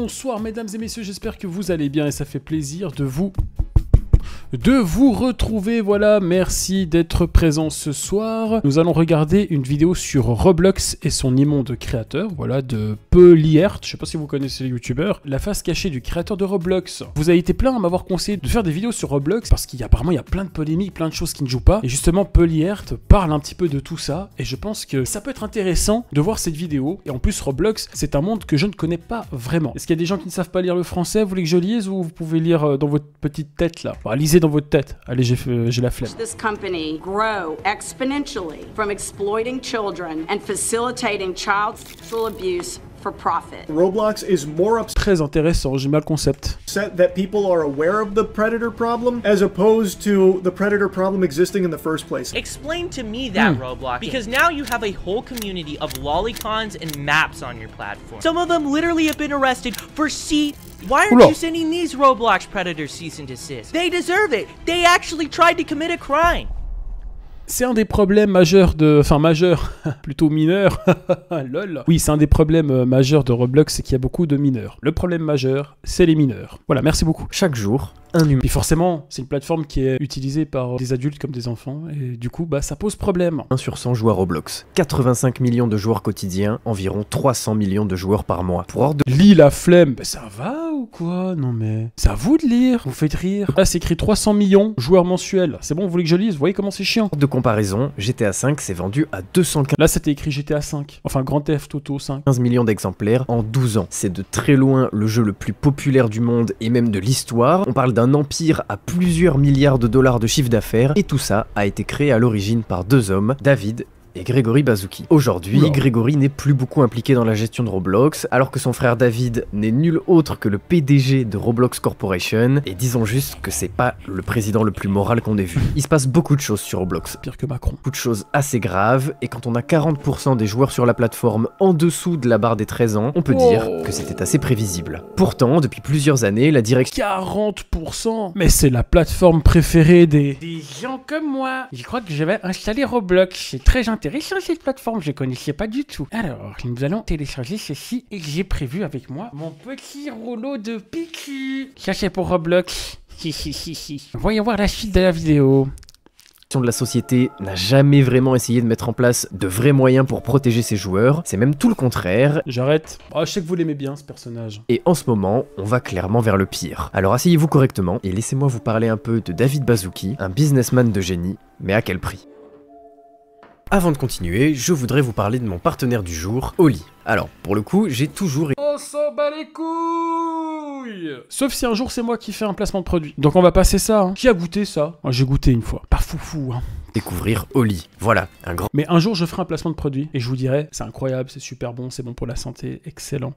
Bonsoir mesdames et messieurs, j'espère que vous allez bien et ça fait plaisir de vous retrouver. Voilà, merci d'être présent ce soir. Nous allons regarder une vidéo sur Roblox et son immonde créateur, voilà, de Peliert. Je sais pas si vous connaissez les youtubeurs. La face cachée du créateur de Roblox. Vous avez été plein à m'avoir conseillé de faire des vidéos sur Roblox parce qu'apparemment il y a plein de polémiques, plein de choses qui ne jouent pas. Et justement Peliert parle un petit peu de tout ça et je pense que ça peut être intéressant de voir cette vidéo. Et en plus Roblox, c'est un monde que je ne connais pas vraiment. Est-ce qu'il y a des gens qui ne savent pas lire le français? Vous voulez que je lise ou vous pouvez lire dans votre petite tête là? Bon, lisez dans votre tête. Allez, j'ai la flemme. This company grow exponentially from exploiting children and facilitating child sexual abuse for profit. Roblox is more Très intéressant, j'aime bien le concept. upset that people are aware of the predator problem as opposed to the predator problem existing in the first place. Explain to me that, Roblox, because now you have a whole community of lolicons and maps on your platform. Some of them literally have been arrested for Why aren't you sending these Roblox predators cease and desist? They deserve it. They actually tried to commit a crime. C'est un des problèmes majeurs plutôt mineurs, lol. Oui, c'est un des problèmes majeurs de Roblox, c'est qu'il y a beaucoup de mineurs. Le problème majeur, c'est les mineurs. Voilà, merci beaucoup. Chaque jour, un humain. Puis forcément, c'est une plateforme qui est utilisée par des adultes comme des enfants, et du coup, bah, ça pose problème. 1 sur 100 joue à Roblox. 85 millions de joueurs quotidiens, environ 300 millions de joueurs par mois. Pour ordre de... Lis la flemme. Bah, ça va ou quoi? Non mais... C'est à vous de lire, vous faites rire. Là, c'est écrit 300 millions joueurs mensuels. C'est bon, vous voulez que je lise? Vous voyez comment c'est chiant? de comparaison, GTA V s'est vendu à 215 Là, c'était écrit GTA 5. Enfin, Grand Theft Auto 5. millions d'exemplaires en 12 ans. C'est de très loin le jeu le plus populaire du monde et même de l'histoire. On parle d'un empire à plusieurs milliards de dollars de chiffre d'affaires et tout ça a été créé à l'origine par deux hommes, David et Grégory Bazouki. Aujourd'hui, Grégory n'est plus beaucoup impliqué dans la gestion de Roblox, alors que son frère David n'est nul autre que le PDG de Roblox Corporation, et disons juste que c'est pas le président le plus moral qu'on ait vu. Il se passe beaucoup de choses sur Roblox. Pire que Macron. Beaucoup de choses assez graves, et quand on a 40% des joueurs sur la plateforme en dessous de la barre des 13 ans, on peut dire que c'était assez prévisible. Pourtant, depuis plusieurs années, la direction... 40%. Mais c'est la plateforme préférée des gens comme moi. Je crois que je vais installer Roblox. C'est très intéressant cette plateforme, je connaissais pas du tout. Alors, nous allons télécharger ceci et j'ai prévu avec moi mon petit rouleau de PQ. Ça c'est pour Roblox. Voyons voir la suite de la vidéo. de la société n'a jamais vraiment essayé de mettre en place de vrais moyens pour protéger ses joueurs, c'est même tout le contraire. J'arrête. Oh, je sais que vous l'aimez bien ce personnage. Et en ce moment, on va clairement vers le pire. Alors asseyez-vous correctement et laissez-moi vous parler un peu de David Bazouki, un businessman de génie, mais à quel prix? Avant de continuer, je voudrais vous parler de mon partenaire du jour, Oli. Alors, pour le coup, j'ai toujours... On s'en bat les couilles! Sauf si un jour c'est moi qui fais un placement de produit. Donc on va passer ça, hein. Qui a goûté ça? J'ai goûté une fois. Pas foufou, hein. Découvrir Oli. Voilà, un grand... Mais un jour je ferai un placement de produit et je vous dirai, c'est incroyable, c'est super bon, c'est bon pour la santé, excellent.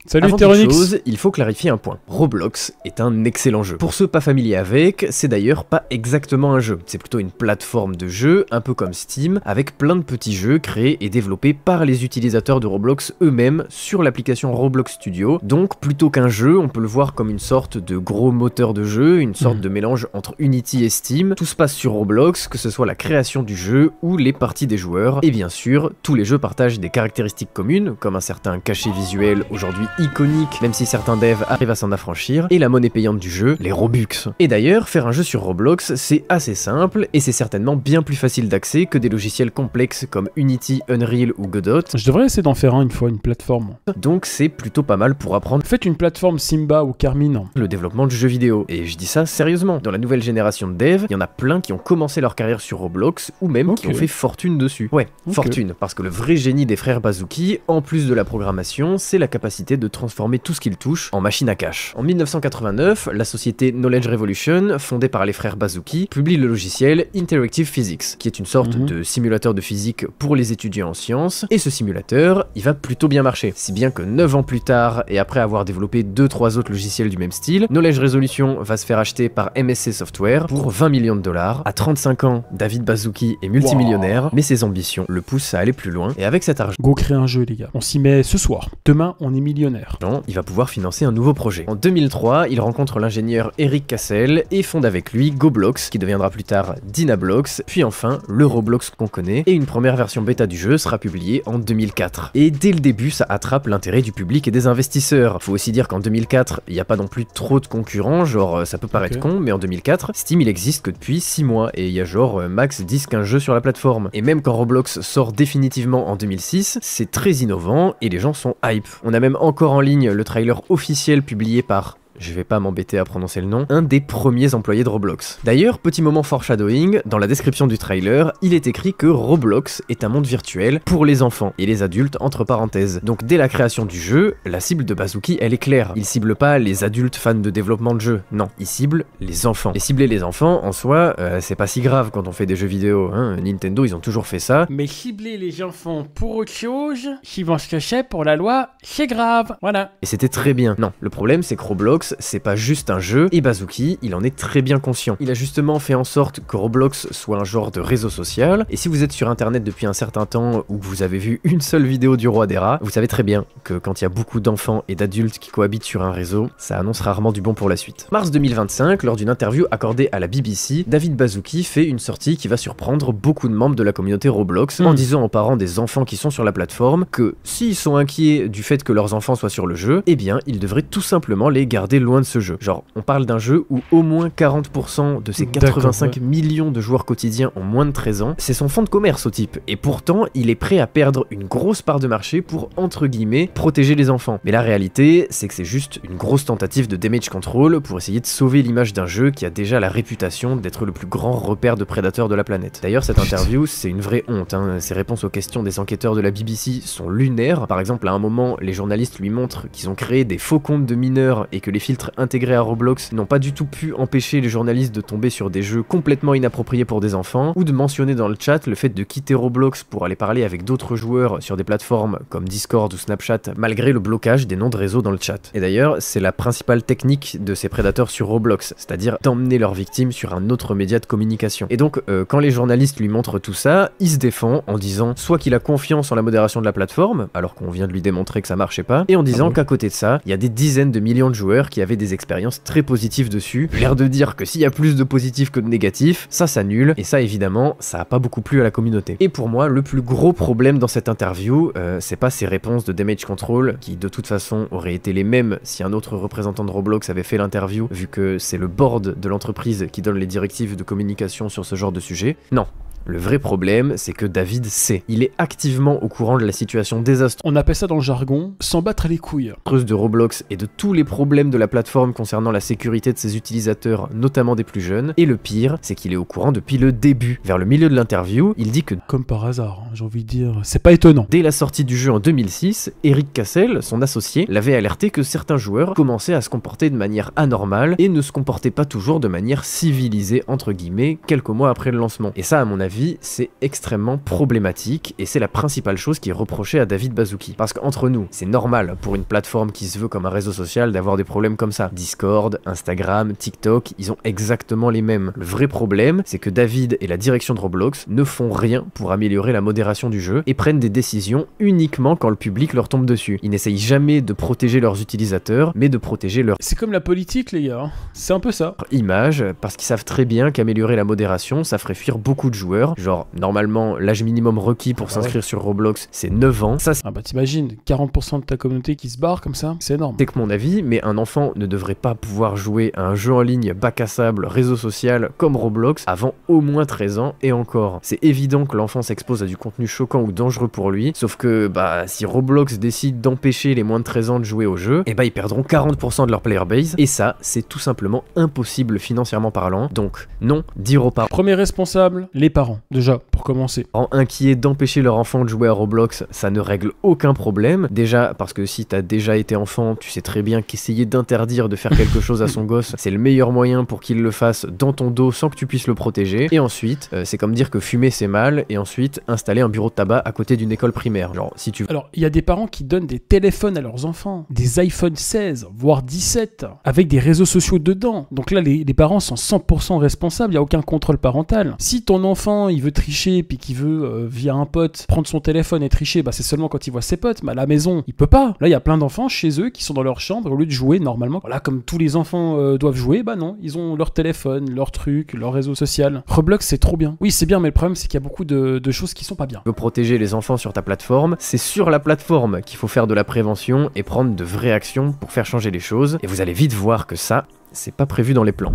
Salut Avant toute Terronix. chose, il faut clarifier un point. Roblox est un excellent jeu. Pour ceux pas familiers avec, c'est d'ailleurs pas exactement un jeu. C'est plutôt une plateforme de jeu, un peu comme Steam, avec plein de petits jeux créés et développés par les utilisateurs de Roblox eux-mêmes sur l'application Roblox Studio. Donc plutôt qu'un jeu, on peut le voir comme une sorte de gros moteur de jeu, une sorte de mélange entre Unity et Steam. Tout se passe sur Roblox, que ce soit la création du jeu ou les parties des joueurs. Et bien sûr, tous les jeux partagent des caractéristiques communes, comme un certain cachet visuel aujourd'hui iconique, même si certains devs arrivent à s'en affranchir, et la monnaie payante du jeu, les Robux. Et d'ailleurs, faire un jeu sur Roblox, c'est assez simple, et c'est certainement bien plus facile d'accès que des logiciels complexes comme Unity, Unreal ou Godot. Je devrais essayer d'en faire une fois, une plateforme. Donc c'est plutôt pas mal pour apprendre. Faites une plateforme Simba ou Carmine. Le développement du jeu vidéo. Et je dis ça sérieusement. Dans la nouvelle génération de devs, il y en a plein qui ont commencé leur carrière sur Roblox, ou même qui ont fait fortune dessus. Ouais, fortune, parce que le vrai génie des frères Bazouki, en plus de la programmation, c'est la capacité de transformer tout ce qu'ils touchent en machine à cash. En 1989, la société Knowledge Revolution, fondée par les frères Bazouki, publie le logiciel Interactive Physics, qui est une sorte de simulateur de physique pour les étudiants en sciences, et ce simulateur, il va plutôt bien marcher. Si bien que 9 ans plus tard, et après avoir développé 2-3 autres logiciels du même style, Knowledge Resolution va se faire acheter par MSC Software pour 20 millions de dollars. À 35 ans, David Bazouki est multimillionnaire, mais ses ambitions le poussent à aller plus loin, et avec cet argent... Go créer un jeu les gars, on s'y met ce soir. Demain, on est millionnaire. faire. Il va pouvoir financer un nouveau projet. En 2003, il rencontre l'ingénieur Eric Cassel et fonde avec lui GoBlox, qui deviendra plus tard Dynablox, puis enfin le Roblox qu'on connaît, et une première version bêta du jeu sera publiée en 2004. Et dès le début, ça attrape l'intérêt du public et des investisseurs. Faut aussi dire qu'en 2004, il n'y a pas non plus trop de concurrents, genre ça peut paraître con, mais en 2004, Steam il existe que depuis 6 mois, et il y a genre max 10-15 jeux sur la plateforme. Et même quand Roblox sort définitivement en 2006, c'est très innovant et les gens sont hype. On a même encore en ligne le trailer officiel publié par... je vais pas m'embêter à prononcer le nom, un des premiers employés de Roblox. D'ailleurs, petit moment foreshadowing, dans la description du trailer, il est écrit que Roblox est un monde virtuel pour les enfants et les adultes entre parenthèses. Donc dès la création du jeu, la cible de Bazooki, elle est claire. Il cible pas les adultes fans de développement de jeux, non, il cible les enfants. Et cibler les enfants, en soi, c'est pas si grave quand on fait des jeux vidéo, hein. Nintendo, ils ont toujours fait ça. Mais cibler les enfants pour autre chose, suivant ce que c'est pour la loi, c'est grave, voilà. Et c'était très bien. Non, le problème c'est que Roblox, c'est pas juste un jeu, et Bazooki, il en est très bien conscient. Il a justement fait en sorte que Roblox soit un genre de réseau social, et si vous êtes sur internet depuis un certain temps, ou que vous avez vu une seule vidéo du roi des rats, vous savez très bien que quand il y a beaucoup d'enfants et d'adultes qui cohabitent sur un réseau, ça annonce rarement du bon pour la suite. Mars 2025, lors d'une interview accordée à la BBC, David Baszucki fait une sortie qui va surprendre beaucoup de membres de la communauté Roblox, en disant aux parents des enfants qui sont sur la plateforme que s'ils sont inquiets du fait que leurs enfants soient sur le jeu, eh bien ils devraient tout simplement les garder loin de ce jeu. Genre, on parle d'un jeu où au moins 40% de ces 85 millions de joueurs quotidiens ont moins de 13 ans, c'est son fonds de commerce au type, et pourtant il est prêt à perdre une grosse part de marché pour, entre guillemets, protéger les enfants. Mais la réalité, c'est que c'est juste une grosse tentative de damage control pour essayer de sauver l'image d'un jeu qui a déjà la réputation d'être le plus grand repère de prédateurs de la planète. D'ailleurs, cette interview, c'est une vraie honte, hein. Ses réponses aux questions des enquêteurs de la BBC sont lunaires. Par exemple, à un moment, les journalistes lui montrent qu'ils ont créé des faux comptes de mineurs et que les filtres intégrés à Roblox n'ont pas du tout pu empêcher les journalistes de tomber sur des jeux complètement inappropriés pour des enfants, ou de mentionner dans le chat le fait de quitter Roblox pour aller parler avec d'autres joueurs sur des plateformes comme Discord ou Snapchat, malgré le blocage des noms de réseau dans le chat. Et d'ailleurs, c'est la principale technique de ces prédateurs sur Roblox, c'est-à-dire d'emmener leurs victimes sur un autre média de communication. Et donc, quand les journalistes lui montrent tout ça, il se défend en disant soit qu'il a confiance en la modération de la plateforme, alors qu'on vient de lui démontrer que ça marchait pas, et en disant qu'à côté de ça, il y a des dizaines de millions de joueurs qui avaient des expériences très positives dessus, l'air de dire que s'il y a plus de positifs que de négatifs, ça s'annule, et ça évidemment, ça a pas beaucoup plu à la communauté. Et pour moi, le plus gros problème dans cette interview, c'est pas ses réponses de damage control, qui de toute façon auraient été les mêmes si un autre représentant de Roblox avait fait l'interview, vu que c'est le board de l'entreprise qui donne les directives de communication sur ce genre de sujet. Non. Le vrai problème, c'est que David sait. Il est activement au courant de la situation désastreuse. On appelle ça dans le jargon, s'en battre les couilles. De Roblox et de tous les problèmes de la plateforme concernant la sécurité de ses utilisateurs, notamment des plus jeunes. Et le pire, c'est qu'il est au courant depuis le début. Vers le milieu de l'interview, il dit que... Comme par hasard, hein, j'ai envie de dire, c'est pas étonnant. Dès la sortie du jeu en 2006, Eric Cassel, son associé, l'avait alerté que certains joueurs commençaient à se comporter de manière anormale et ne se comportaient pas toujours de manière civilisée, entre guillemets, quelques mois après le lancement. Et ça, à mon avis, c'est extrêmement problématique et c'est la principale chose qui est reprochée à David Baszucki. Parce qu'entre nous, c'est normal pour une plateforme qui se veut comme un réseau social d'avoir des problèmes comme ça. Discord, Instagram, TikTok, ils ont exactement les mêmes. Le vrai problème, c'est que David et la direction de Roblox ne font rien pour améliorer la modération du jeu et prennent des décisions uniquement quand le public leur tombe dessus. Ils n'essayent jamais de protéger leurs utilisateurs, mais de protéger leur... C'est comme la politique, les gars. C'est un peu ça. Image, parce qu'ils savent très bien qu'améliorer la modération, ça ferait fuir beaucoup de joueurs. Genre, normalement, l'âge minimum requis pour s'inscrire sur Roblox, c'est 9 ans. Ça, ah bah t'imagines, 40% de ta communauté qui se barre comme ça, c'est énorme. C'est que mon avis, mais un enfant ne devrait pas pouvoir jouer à un jeu en ligne bac à sable, réseau social, comme Roblox, avant au moins 13 ans, et encore. C'est évident que l'enfant s'expose à du contenu choquant ou dangereux pour lui, sauf que, bah, si Roblox décide d'empêcher les moins de 13 ans de jouer au jeu, et bah ils perdront 40% de leur player base, et ça, c'est tout simplement impossible financièrement parlant, donc non, dire aux parents. Premier responsable, les parents. Déjà, pour commencer. Inquiets d'empêcher leur enfant de jouer à Roblox, ça ne règle aucun problème. Déjà, parce que si t'as déjà été enfant, tu sais très bien qu'essayer d'interdire de faire quelque chose à son gosse, c'est le meilleur moyen pour qu'il le fasse dans ton dos sans que tu puisses le protéger. Et ensuite, c'est comme dire que fumer c'est mal, et ensuite, installer un bureau de tabac à côté d'une école primaire. Genre, si tu... Alors, il y a des parents qui donnent des téléphones à leurs enfants, des iPhone 16, voire 17, avec des réseaux sociaux dedans. Donc là, les parents sont 100% responsables, il n'y a aucun contrôle parental. Si ton enfant enfant il veut tricher puis qu'il veut via un pote prendre son téléphone et tricher, bah c'est seulement quand il voit ses potes, mais à la maison il peut pas. Là il y a plein d'enfants chez eux qui sont dans leur chambre, au lieu de jouer normalement, voilà, comme tous les enfants doivent jouer, bah non, ils ont leur téléphone, leur truc, leur réseau social. Roblox c'est trop bien. Oui c'est bien, mais le problème c'est qu'il y a beaucoup de choses qui sont pas bien. Tu veux protéger les enfants sur ta plateforme, c'est sur la plateforme qu'il faut faire de la prévention et prendre de vraies actions pour faire changer les choses, et vous allez vite voir que ça, c'est pas prévu dans les plans.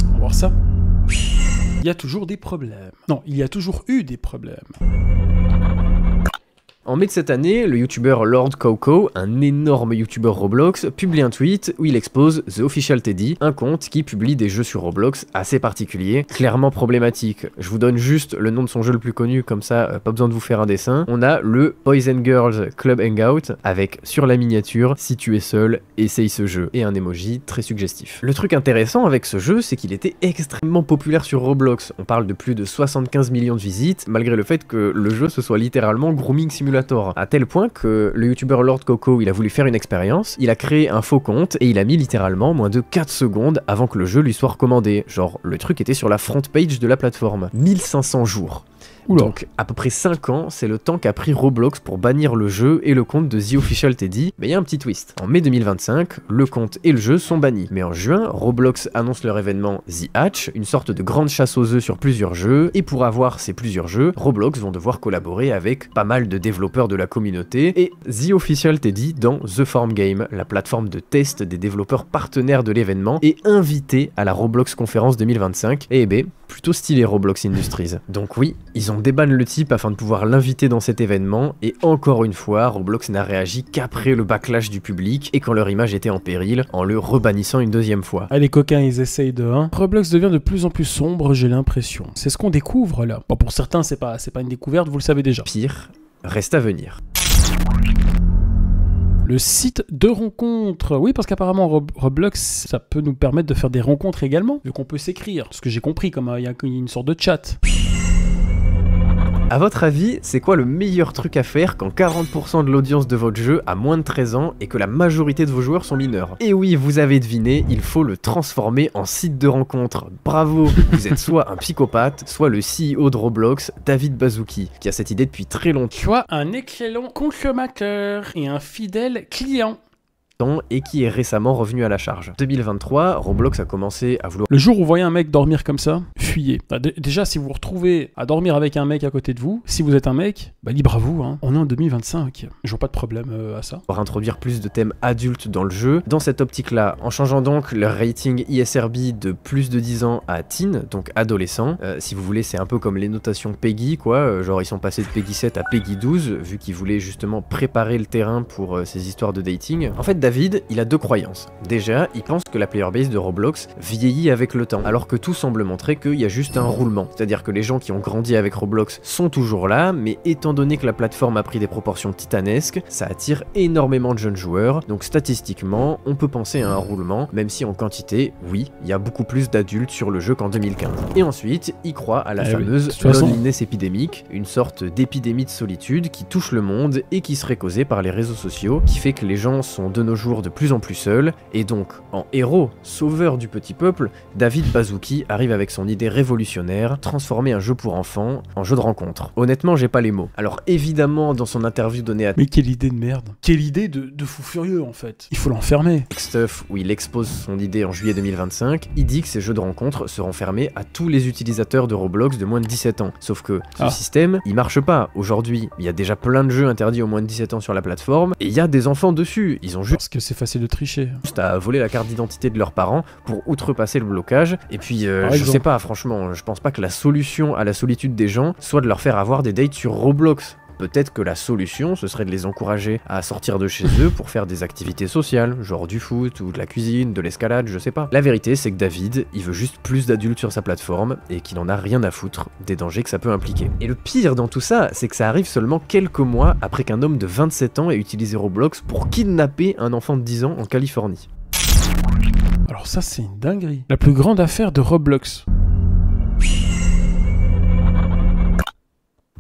On va voir ça. Il y a toujours des problèmes. Non, il y a toujours eu des problèmes. En mai de cette année, le youtubeur Lord Coco, un énorme youtubeur Roblox, publie un tweet où il expose The Official Teddy, un compte qui publie des jeux sur Roblox assez particuliers, clairement problématiques. Je vous donne juste le nom de son jeu le plus connu, comme ça, pas besoin de vous faire un dessin. On a le Poison Girls Club Hangout, avec sur la miniature, si tu es seul, essaye ce jeu, et un emoji très suggestif. Le truc intéressant avec ce jeu, c'est qu'il était extrêmement populaire sur Roblox. On parle de plus de 75 millions de visites, malgré le fait que le jeu se soit littéralement grooming simulator. À tel point que le youtubeur Lord Coco, il a voulu faire une expérience, il a créé un faux compte et il a mis littéralement moins de 4 secondes avant que le jeu lui soit recommandé. Genre, le truc était sur la front page de la plateforme. 1500 jours. Oula. Donc à peu près 5 ans, c'est le temps qu'a pris Roblox pour bannir le jeu et le compte de The Official Teddy, mais il y a un petit twist. En mai 2025, le compte et le jeu sont bannis. Mais en juin, Roblox annonce leur événement The Hatch, une sorte de grande chasse aux œufs sur plusieurs jeux, et pour avoir ces plusieurs jeux, Roblox vont devoir collaborer avec pas mal de développeurs de la communauté, et The Official Teddy dans The Farm Game, la plateforme de test des développeurs partenaires de l'événement, est invité à la Roblox Conférence 2025, et ben, plutôt stylé Roblox Industries. Donc oui, ils ont débanne le type afin de pouvoir l'inviter dans cet événement, et encore une fois, Roblox n'a réagi qu'après le backlash du public et quand leur image était en péril, en le rebannissant une deuxième fois. Ah, les coquins, ils essayent de... Hein. Roblox devient de plus en plus sombre, j'ai l'impression. C'est ce qu'on découvre là. Bon, pour certains, c'est pas une découverte, vous le savez déjà. Pire, reste à venir. Le site de rencontres. Oui, parce qu'apparemment Roblox, ça peut nous permettre de faire des rencontres également, vu qu'on peut s'écrire. Ce que j'ai compris, comme il y a une sorte de chat. A votre avis, c'est quoi le meilleur truc à faire quand 40% de l'audience de votre jeu a moins de 13 ans et que la majorité de vos joueurs sont mineurs? Et oui, vous avez deviné, il faut le transformer en site de rencontre. Bravo, vous êtes soit un psychopathe, soit le CEO de Roblox, David Baszucki, qui a cette idée depuis très longtemps. Soit un excellent consommateur et un fidèle client. Et qui est récemment revenu à la charge. 2023, Roblox a commencé à vouloir... Le jour où vous voyez un mec dormir comme ça, fuyez. Déjà, si vous vous retrouvez à dormir avec un mec à côté de vous, si vous êtes un mec, bah libre à vous, hein. On est en 2025. Je vois pas de problème à ça. Pour introduire plus de thèmes adultes dans le jeu. Dans cette optique-là, en changeant donc leur rating ISRB de plus de 10 ans à teen, donc adolescent. Si vous voulez, c'est un peu comme les notations PEGI, quoi. Genre, ils sont passés de PEGI 7 à PEGI 12, vu qu'ils voulaient justement préparer le terrain pour ces histoires de dating. En fait, David, il a deux croyances. Déjà, il pense que la player base de Roblox vieillit avec le temps, alors que tout semble montrer qu'il y a juste un roulement. C'est-à-dire que les gens qui ont grandi avec Roblox sont toujours là, mais étant donné que la plateforme a pris des proportions titanesques, ça attire énormément de jeunes joueurs, donc statistiquement, on peut penser à un roulement, même si en quantité, oui, il y a beaucoup plus d'adultes sur le jeu qu'en 2015. Et ensuite, il croit à la fameuse loneliness épidémique, une sorte d'épidémie de solitude qui touche le monde et qui serait causée par les réseaux sociaux, qui fait que les gens sont de nos jours de plus en plus seuls, et donc, en héros, sauveur du petit peuple, David Baszucki arrive avec son idée révolutionnaire, transformer un jeu pour enfants en jeu de rencontre. Honnêtement, j'ai pas les mots. Alors évidemment, dans son interview donnée à... Mais quelle idée de merde. Quelle idée de fou furieux, en fait. Il faut l'enfermer. Stuff, où il expose son idée en juillet 2025, il dit que ces jeux de rencontre seront fermés à tous les utilisateurs de Roblox de moins de 17 ans. Sauf que ce système, il marche pas. Aujourd'hui, il y a déjà plein de jeux interdits aux moins de 17 ans sur la plateforme, et il y a des enfants dessus. Ils ont juste... Parce que c'est facile de tricher. Juste à voler la carte d'identité de leurs parents pour outrepasser le blocage. Et puis, je sais pas, franchement, je pense pas que la solution à la solitude des gens soit de leur faire avoir des dates sur Roblox. Peut-être que la solution, ce serait de les encourager à sortir de chez eux pour faire des activités sociales, genre du foot ou de la cuisine, de l'escalade, je sais pas. La vérité, c'est que David, il veut juste plus d'adultes sur sa plateforme et qu'il en a rien à foutre des dangers que ça peut impliquer. Et le pire dans tout ça, c'est que ça arrive seulement quelques mois après qu'un homme de 27 ans ait utilisé Roblox pour kidnapper un enfant de 10 ans en Californie. Alors ça, c'est une dinguerie. La plus grande affaire de Roblox.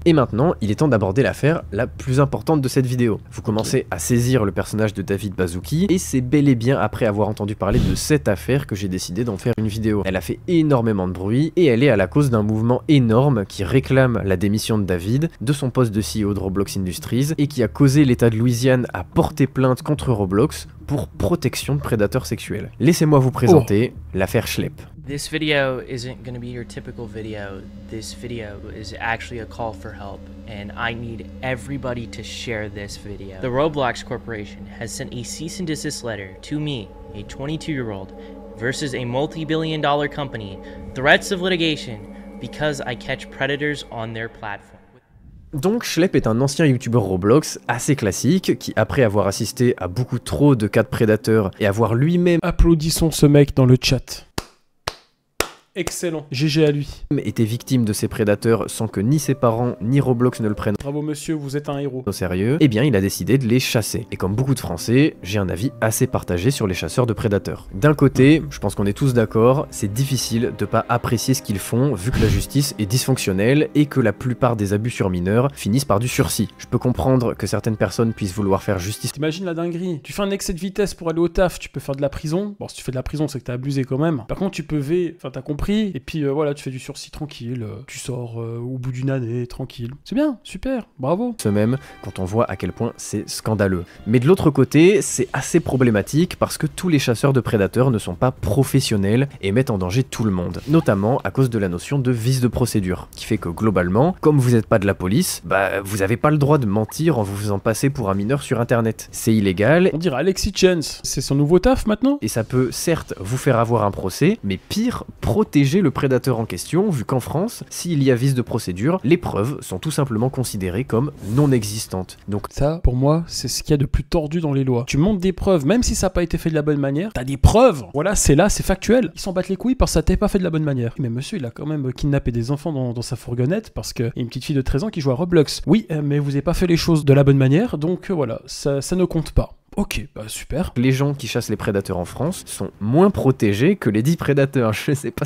Et maintenant, il est temps d'aborder l'affaire la plus importante de cette vidéo. Vous commencez à saisir le personnage de David Baszucki, et c'est bel et bien après avoir entendu parler de cette affaire que j'ai décidé d'en faire une vidéo. Elle a fait énormément de bruit, et elle est à la cause d'un mouvement énorme qui réclame la démission de David, de son poste de CEO de Roblox Industries, et qui a causé l'État de Louisiane à porter plainte contre Roblox pour protection de prédateurs sexuels. Laissez-moi vous présenter l'affaire Schlepp. This video isn't going to be your typical video. This video is actually a call for help, and I need everybody to share this video. The Roblox Corporation has sent a cease and desist letter to me, a 22-year-old, versus a multi-billion-dollar company, threats of litigation because I catch predators on their platform. Donc Schlepp est un ancien youtubeur Roblox assez classique qui, après avoir assisté à beaucoup trop de cas de prédateurs et avoir lui-même Applaudissons ce mec dans le chat. Excellent, GG à lui. était victime de ces prédateurs sans que ni ses parents ni Roblox ne le prennent Bravo monsieur, vous êtes un héros. au sérieux, eh bien il a décidé de les chasser. Et comme beaucoup de Français, j'ai un avis assez partagé sur les chasseurs de prédateurs. D'un côté, je pense qu'on est tous d'accord, c'est difficile de pas apprécier ce qu'ils font vu que la justice est dysfonctionnelle et que la plupart des abus sur mineurs finissent par du sursis. Je peux comprendre que certaines personnes puissent vouloir faire justice. T'imagines la dinguerie, tu fais un excès de vitesse pour aller au taf, tu peux faire de la prison. Bon, si tu fais de la prison, c'est que t'as abusé quand même. Par contre, tu peux enfin t'as compris, et puis voilà, tu fais du sursis tranquille, tu sors au bout d'une année, tranquille. C'est bien, super, bravo. Ce même quand on voit à quel point c'est scandaleux. Mais de l'autre côté, c'est assez problématique parce que tous les chasseurs de prédateurs ne sont pas professionnels et mettent en danger tout le monde, notamment à cause de la notion de vice de procédure, qui fait que globalement, comme vous n'êtes pas de la police, bah vous avez pas le droit de mentir en vous faisant passer pour un mineur sur internet. C'est illégal. On dirait Alexis Chance, c'est son nouveau taf maintenant? Et ça peut certes vous faire avoir un procès, mais pire, protéger le prédateur en question, vu qu'en France, s'il y a vice de procédure, les preuves sont tout simplement considérées comme non existantes. Donc ça, pour moi, c'est ce qu'il y a de plus tordu dans les lois. Tu montes des preuves, même si ça n'a pas été fait de la bonne manière, t'as des preuves. Voilà, c'est là, c'est factuel. Ils s'en battent les couilles parce que ça t'est pas fait de la bonne manière. Mais monsieur, il a quand même kidnappé des enfants dans sa fourgonnette parce qu'il y a une petite fille de 13 ans qui joue à Roblox. Oui, mais vous n'avez pas fait les choses de la bonne manière, donc voilà, ça ne compte pas. Ok, bah super. Les gens qui chassent les prédateurs en France sont moins protégés que les dits prédateurs. Je sais pas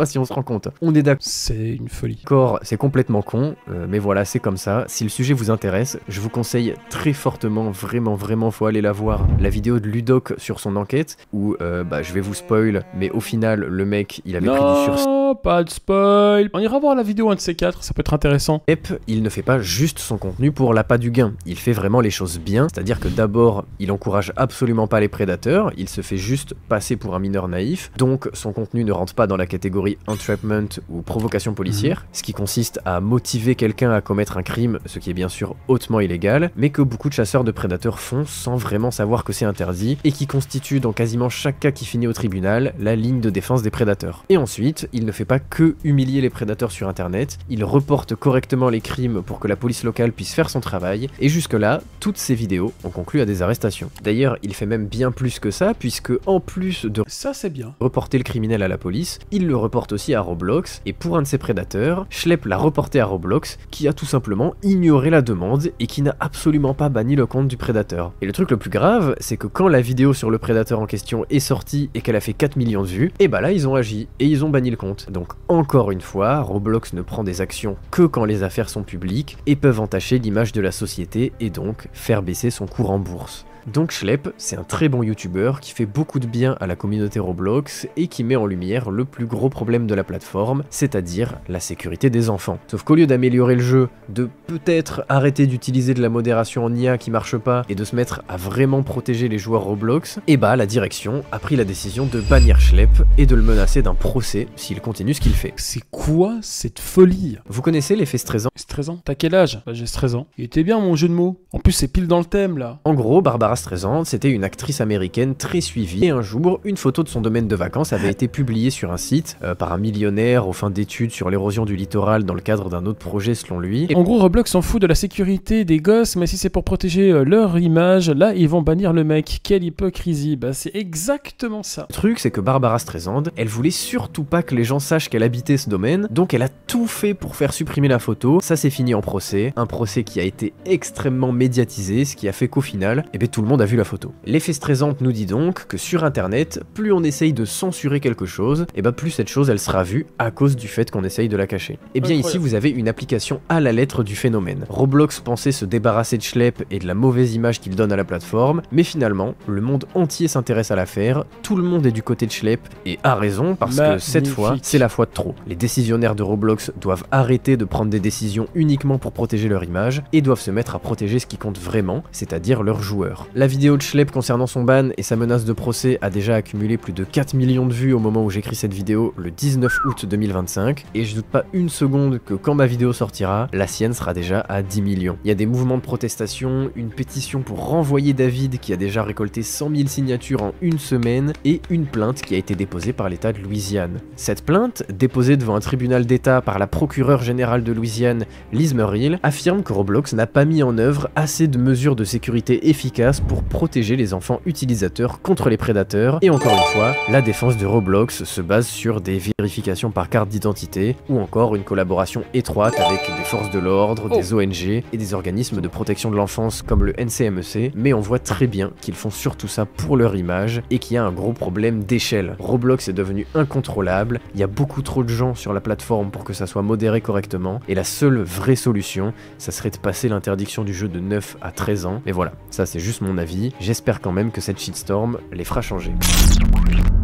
si on se rend compte. On est d'accord. C'est une folie. C'est complètement con, mais voilà, c'est comme ça. Si le sujet vous intéresse, je vous conseille très fortement, vraiment, faut aller la voir, la vidéo de Ludoc sur son enquête, où je vais vous spoil, mais au final, le mec, il avait pris du sursis. Non, pas de spoil. On ira voir la vidéo, un de ces quatre, ça peut être intéressant. Il ne fait pas juste son contenu pour l'appât du gain. Il fait vraiment les choses bien, c'est-à-dire que d'abord, il encourage absolument pas les prédateurs, il se fait juste passer pour un mineur naïf, donc son contenu ne rentre pas dans la catégorie entrapment ou provocation policière, ce qui consiste à motiver quelqu'un à commettre un crime, ce qui est bien sûr hautement illégal, mais que beaucoup de chasseurs de prédateurs font sans vraiment savoir que c'est interdit, et qui constitue dans quasiment chaque cas qui finit au tribunal la ligne de défense des prédateurs. Et ensuite, il ne fait pas que humilier les prédateurs sur internet, il reporte correctement les crimes pour que la police locale puisse faire son travail, et jusque-là, toutes ces vidéos ont conclu à des arrestations. D'ailleurs, il fait même bien plus que ça, puisque en plus de ça c'est bien reporter le criminel à la police, il le reporte aussi à Roblox, et pour un de ses prédateurs, Schlepp l'a reporté à Roblox, qui a tout simplement ignoré la demande, et qui n'a absolument pas banni le compte du prédateur. Et le truc le plus grave, c'est que quand la vidéo sur le prédateur en question est sortie, et qu'elle a fait 4 millions de vues, et bah là ils ont agi, et ils ont banni le compte. Donc encore une fois, Roblox ne prend des actions que quand les affaires sont publiques, et peuvent entacher l'image de la société, et donc faire baisser son cours en bourse. Donc Schlepp, c'est un très bon youtubeur qui fait beaucoup de bien à la communauté Roblox et qui met en lumière le plus gros problème de la plateforme, c'est-à-dire la sécurité des enfants. Sauf qu'au lieu d'améliorer le jeu, de peut-être arrêter d'utiliser de la modération en IA qui marche pas et de se mettre à vraiment protéger les joueurs Roblox, et bah la direction a pris la décision de bannir Schlepp et de le menacer d'un procès s'il continue ce qu'il fait. C'est quoi cette folie? Vous connaissez l'effet stressant? 13 ans? T'as quel âge? Bah j'ai 13 ans. Il était bien mon jeu de mots. En plus c'est pile dans le thème là. En gros, Barbara Streisand, c'était une actrice américaine très suivie, et un jour, une photo de son domaine de vacances avait été publiée sur un site par un millionnaire aux fins d'études sur l'érosion du littoral dans le cadre d'un autre projet selon lui. Et en gros, Roblox s'en fout de la sécurité des gosses, mais si c'est pour protéger leur image, là ils vont bannir le mec. Quelle hypocrisie. Bah c'est exactement ça. Le truc, c'est que Barbara Streisand, elle voulait surtout pas que les gens sachent qu'elle habitait ce domaine, donc elle a tout fait pour faire supprimer la photo. Ça s'est fini en procès, un procès qui a été extrêmement médiatisé, ce qui a fait qu'au final, tout le monde a vu la photo. L'effet stressant nous dit donc que sur internet, plus on essaye de censurer quelque chose, et plus cette chose elle sera vue à cause du fait qu'on essaye de la cacher. Et bien ici vous avez une application à la lettre du phénomène. Roblox pensait se débarrasser de Schlepp et de la mauvaise image qu'il donne à la plateforme, mais finalement, le monde entier s'intéresse à l'affaire, tout le monde est du côté de Schlepp, et a raison parce que cette fois, c'est la fois de trop. Les décisionnaires de Roblox doivent arrêter de prendre des décisions uniquement pour protéger leur image, et doivent se mettre à protéger ce qui compte vraiment, c'est-à-dire leurs joueurs. La vidéo de Schlepp concernant son ban et sa menace de procès a déjà accumulé plus de 4 millions de vues au moment où j'écris cette vidéo, le 19 août 2025, et je doute pas une seconde que quand ma vidéo sortira, la sienne sera déjà à 10 millions. Il y a des mouvements de protestation, une pétition pour renvoyer David qui a déjà récolté 100 000 signatures en une semaine, et une plainte qui a été déposée par l'État de Louisiane. Cette plainte, déposée devant un tribunal d'État par la procureure générale de Louisiane, Liz Murrill, affirme que Roblox n'a pas mis en œuvre assez de mesures de sécurité efficaces pour protéger les enfants utilisateurs contre les prédateurs, et encore une fois, la défense de Roblox se base sur des vérifications par carte d'identité, ou encore une collaboration étroite avec des forces de l'ordre, des ONG et des organismes de protection de l'enfance comme le NCMEC, mais on voit très bien qu'ils font surtout ça pour leur image et qu'il y a un gros problème d'échelle. Roblox est devenu incontrôlable, il y a beaucoup trop de gens sur la plateforme pour que ça soit modéré correctement, et la seule vraie solution, ça serait de passer l'interdiction du jeu de 9 à 13 ans, mais voilà, ça c'est juste mon avis, j'espère quand même que cette shitstorm les fera changer.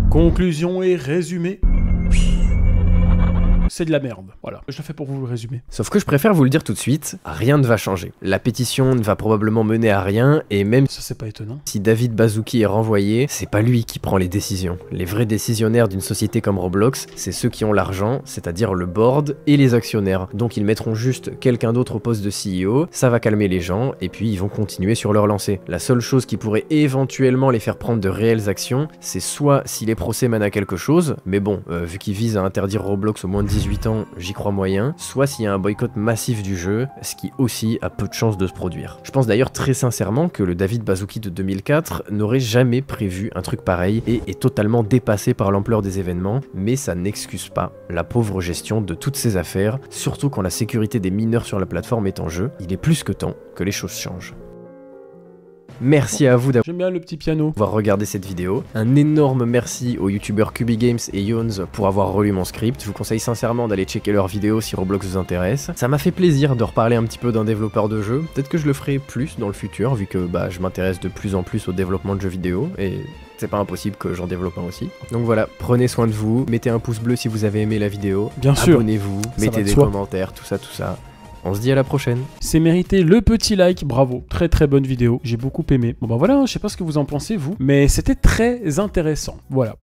Conclusion et résumé. C'est de la merde. Voilà, je le fais pour vous le résumer. Sauf que je préfère vous le dire tout de suite, rien ne va changer. La pétition ne va probablement mener à rien, et même ça c'est pas étonnant. Si David Baszucki est renvoyé, c'est pas lui qui prend les décisions. Les vrais décisionnaires d'une société comme Roblox, c'est ceux qui ont l'argent, c'est-à-dire le board et les actionnaires. Donc ils mettront juste quelqu'un d'autre au poste de CEO, ça va calmer les gens, et puis ils vont continuer sur leur lancée. La seule chose qui pourrait éventuellement les faire prendre de réelles actions, c'est soit si les procès mènent à quelque chose, mais bon, vu qu'ils visent à interdire Roblox au moins de 18 ans, j'y crois moyen, soit s'il y a un boycott massif du jeu, ce qui aussi a peu de chances de se produire. Je pense d'ailleurs très sincèrement que le David Baszucki de 2004 n'aurait jamais prévu un truc pareil et est totalement dépassé par l'ampleur des événements, mais ça n'excuse pas la pauvre gestion de toutes ces affaires, surtout quand la sécurité des mineurs sur la plateforme est en jeu. Il est plus que temps que les choses changent. Merci à vous J'aime bien le petit piano. d'avoir regardé cette vidéo. Un énorme merci aux youtubeurs Cubigames et Yones pour avoir relu mon script. Je vous conseille sincèrement d'aller checker leurs vidéos si Roblox vous intéresse. Ça m'a fait plaisir de reparler un petit peu d'un développeur de jeu. Peut-être que je le ferai plus dans le futur, vu que je m'intéresse de plus en plus au développement de jeux vidéo, et c'est pas impossible que j'en développe un aussi. Donc voilà, prenez soin de vous, mettez un pouce bleu si vous avez aimé la vidéo. Bien sûr. Abonnez-vous, mettez des commentaires, tout ça. On se dit à la prochaine. C'est mérité le petit like, bravo. Très très bonne vidéo, j'ai beaucoup aimé. Bon voilà, je sais pas ce que vous en pensez vous, mais c'était très intéressant. Voilà.